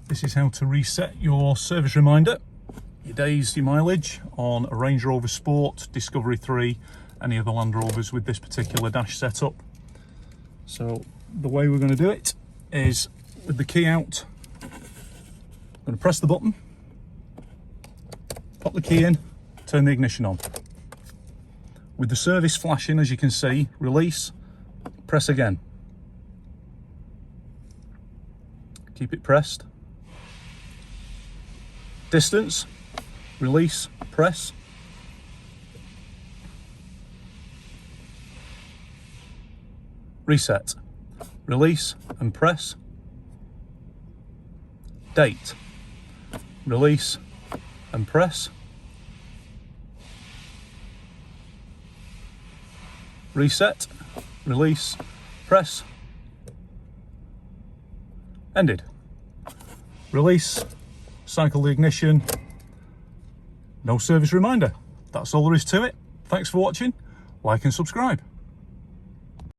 This is how to reset your service reminder, your days, your mileage on a Range Rover Sport, Discovery 3, any other Land Rovers with this particular dash setup. So the way we're going to do it is with the key out. I'm going to press the button, pop the key in, turn the ignition on. With the service flashing, as you can see, release, press again. Keep it pressed. Distance, release, press. Reset, release and press. Date, release and press. Reset, release, press. Ended. Release, cycle the ignition, no service reminder. That's all there is to it. Thanks for watching, like and subscribe.